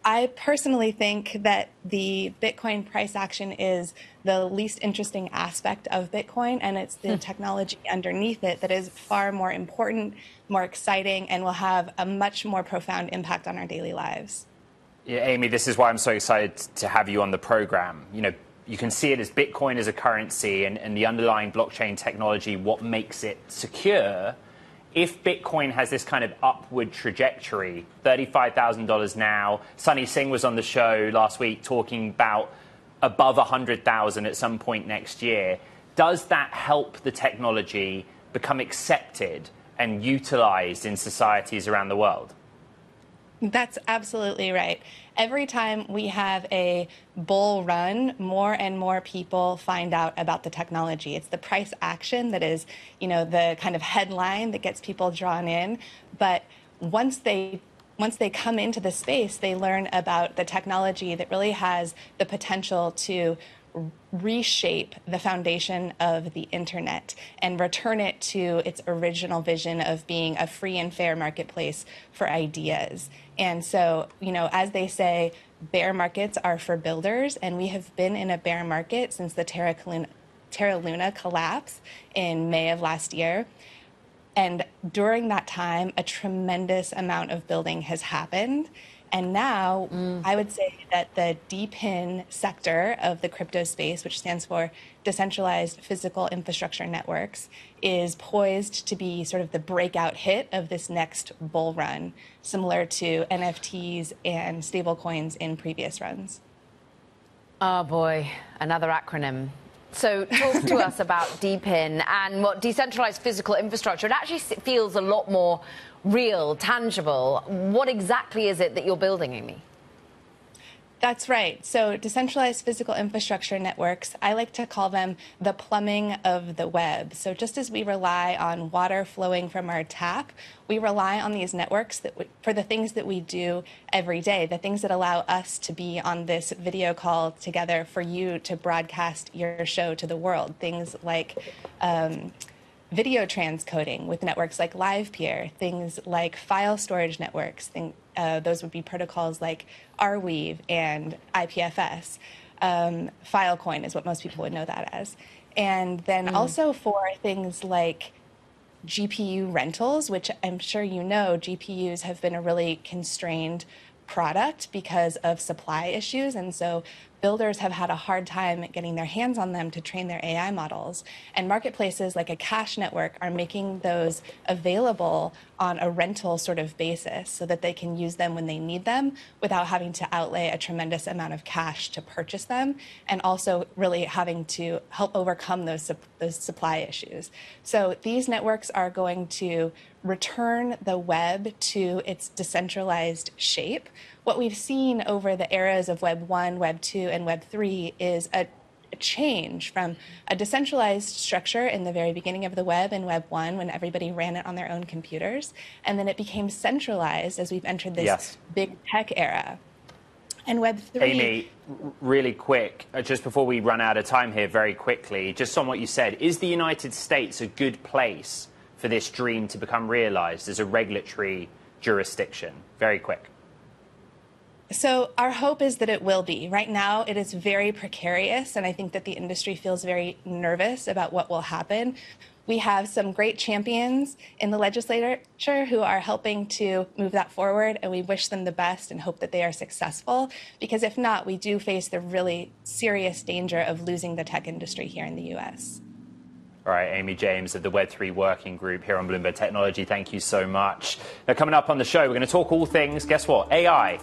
I personally think that the Bitcoin price action is the least interesting aspect of Bitcoin, and it's the technology underneath it that is far more important, more exciting, and will have a much more profound impact on our daily lives. Yeah, Amy, this is why I'm so excited to have you on the program. You can see it as Bitcoin as a currency and the underlying blockchain technology, what makes it secure. If Bitcoin has this kind of upward trajectory, $35,000 now, Sunny Singh was on the show last week talking about above 100,000 at some point next year. Does that help the technology become accepted and utilized in societies around the world? That's absolutely right. Every time we have a bull run, more and more people find out about the technology. It's the price action that is, the kind of headline that gets people drawn in. But once they come into the space, they learn about the technology that really has the potential to reshape the foundation of the internet and return it to its original vision of being a free and fair marketplace for ideas. And so, as they say, bear markets are for builders, and we have been in a bear market since the Terra Luna collapse in May of last year. And during that time, a tremendous amount of building has happened. And now I would say that the DePIN sector of the crypto space, which stands for decentralized physical infrastructure networks, is poised to be sort of the breakout hit of this next bull run, similar to NFTs and stablecoins in previous runs. Oh boy, another acronym. So talk to us about DePIN and what decentralized physical infrastructure. It actually feels a lot more real, tangible. What exactly is it that you're building, Amy? That's right. So decentralized physical infrastructure networks, I like to call them the plumbing of the web. So just as we rely on water flowing from our tap, we rely on these networks for the things that we do every day, the things that allow us to be on this video call together, for you to broadcast your show to the world. Things like video transcoding with networks like LivePeer, things like file storage networks. Those would be protocols like Arweave and IPFS. Filecoin is what most people would know that as. And then also for things like GPU rentals, which I'm sure you know, GPUs have been a really constrained product because of supply issues. And so builders have had a hard time getting their hands on them to train their AI models. And marketplaces like a Cash network are making those available on a rental sort of basis so that they can use them when they need them without having to outlay a tremendous amount of cash to purchase them, and also really having to help overcome those supply issues. So these networks are going to return the web to its decentralized shape. What we've seen over the eras of Web 1, Web 2, and Web 3 is a change from a decentralized structure in the very beginning of the web in Web 1, when everybody ran it on their own computers, and then it became centralized as we've entered this big tech era. And Web 3... Amy, really quick, just before we run out of time here, very quickly, just on what you said, is the United States a good place for this dream to become realized as a regulatory jurisdiction? Very quick. So our hope is that it will be. Right now, it is very precarious, and I think that the industry feels very nervous about what will happen. We have some great champions in the legislature who are helping to move that forward, and we wish them the best and hope that they are successful, because if not, we do face the really serious danger of losing the tech industry here in the U.S. All right, Amy James of the Web3 Working Group here on Bloomberg Technology, thank you so much. Now, coming up on the show, we're going to talk all things, guess what, AI.